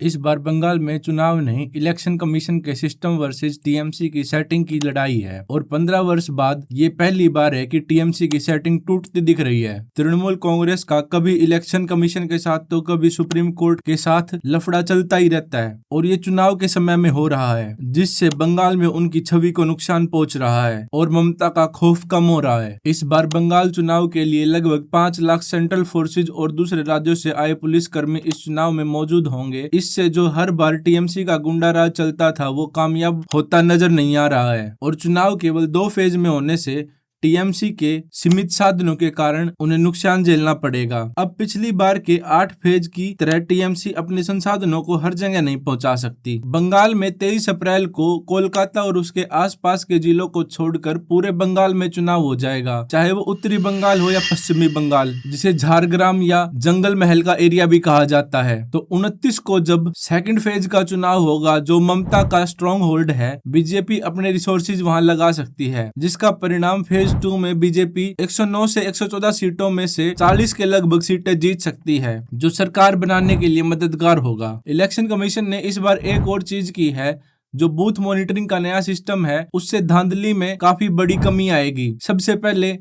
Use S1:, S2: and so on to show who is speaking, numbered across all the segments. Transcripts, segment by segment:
S1: इस बार बंगाल में चुनाव नहीं, इलेक्शन कमीशन के सिस्टम वर्सेस टीएमसी की सेटिंग की लड़ाई है और 15 वर्ष बाद ये पहली बार है कि टीएमसी की सेटिंग टूटती दिख रही है। तृणमूल कांग्रेस का कभी इलेक्शन कमीशन के साथ तो कभी सुप्रीम कोर्ट के साथ लफड़ा चलता ही रहता है और ये चुनाव के समय में हो रहा है, जिससे बंगाल में उनकी छवि को नुकसान पहुंच रहा है और ममता का खौफ कम हो रहा है। इस बार बंगाल चुनाव के लिए लगभग 5 लाख सेंट्रल फोर्सेज और दूसरे राज्यों से आए पुलिस कर्मी इस चुनाव में मौजूद होंगे। इससे जो हर बार टीएमसी का गुंडा राज चलता था वो कामयाब होता नजर नहीं आ रहा है और चुनाव केवल 2 फेज में होने से टीएमसी के सीमित साधनों के कारण उन्हें नुकसान झेलना पड़ेगा। अब पिछली बार के 8 फेज की तरह टीएमसी अपने संसाधनों को हर जगह नहीं पहुंचा सकती। बंगाल में 23 अप्रैल को कोलकाता और उसके आसपास के जिलों को छोड़कर पूरे बंगाल में चुनाव हो जाएगा, चाहे वो उत्तरी बंगाल हो या पश्चिमी बंगाल, जिसे झारग्राम या जंगल महल का एरिया भी कहा जाता है। तो 29 को जब सेकंड फेज का चुनाव होगा, जो ममता का स्ट्रॉन्ग होल्ड है, बीजेपी अपने रिसोर्सेज वहां लगा सकती है, जिसका परिणाम फेज 2 में बीजेपी 109 से 114 सीटों में से 40 के लगभग सीटें जीत सकती है, जो सरकार बनाने के लिए मददगार होगा। इलेक्शन कमीशन ने इस बार एक और चीज की है, जो बूथ मॉनिटरिंग का नया सिस्टम है, उससे धांधली में काफी बड़ी कमी आएगी। सबसे पहले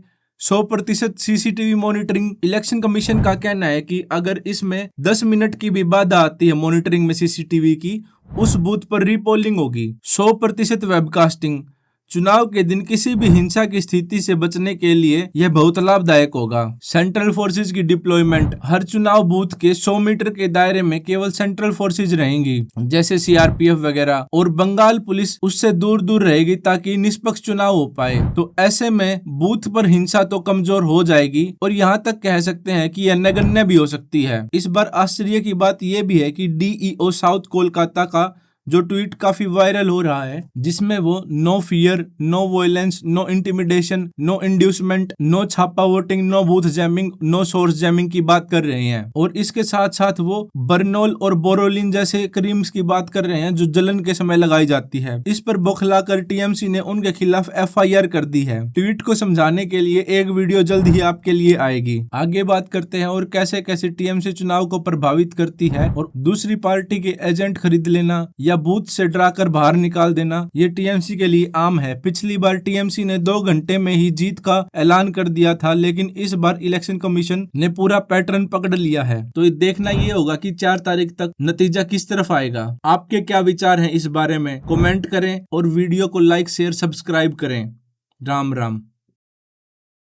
S1: 100% सीसीटीवी मॉनिटरिंग। इलेक्शन कमीशन का कहना है कि अगर इसमें 10 मिनट की भी बाधा आती है मॉनिटरिंग में सीसीटीवी की, उस बूथ पर रीपोलिंग होगी। 100% वेबकास्टिंग। चुनाव के दिन किसी भी हिंसा की स्थिति से बचने के लिए यह बहुत लाभदायक होगा। सेंट्रल फोर्सेज की डिप्लॉयमेंट। हर चुनाव बूथ के 100 मीटर के दायरे में केवल सेंट्रल फोर्सेज रहेंगी, जैसे सीआरपीएफ वगैरह, और बंगाल पुलिस उससे दूर दूर रहेगी ताकि निष्पक्ष चुनाव हो पाए। तो ऐसे में बूथ पर हिंसा तो कमजोर हो जाएगी और यहाँ तक कह सकते हैं कि यह नगण्य भी हो सकती है। इस बार आश्चर्य की बात यह भी है कि डीईओ साउथ कोलकाता का जो ट्वीट काफी वायरल हो रहा है, जिसमें वो no fear, no violence, no intimidation, no inducement, no छापा voting, no booth jamming, no source jamming की बात कर रहे हैं और इसके साथ साथ वो बर्नोल और बोरोलिन जैसे क्रीम्स की बात कर रहे हैं जो जलन के समय लगाई जाती है। इस पर बौखलाकर टीएमसी ने उनके खिलाफ एफआईआर कर दी है। ट्वीट को समझाने के लिए एक वीडियो जल्द ही आपके लिए आएगी। आगे बात करते हैं और कैसे कैसे टीएमसी चुनाव को प्रभावित करती है और दूसरी पार्टी के एजेंट खरीद लेना या बूथ से डराकर बाहर निकाल देना, ये टीएमसी के लिए आम है। पिछली बार टीएमसी ने 2 घंटे में ही जीत का ऐलान कर दिया था, लेकिन इस बार इलेक्शन कमीशन ने पूरा पैटर्न पकड़ लिया है। तो देखना ये होगा कि 4 तारीख तक नतीजा किस तरफ आएगा। आपके क्या विचार हैं इस बारे में, कमेंट करें और वीडियो को लाइक शेयर सब्सक्राइब करें। राम राम।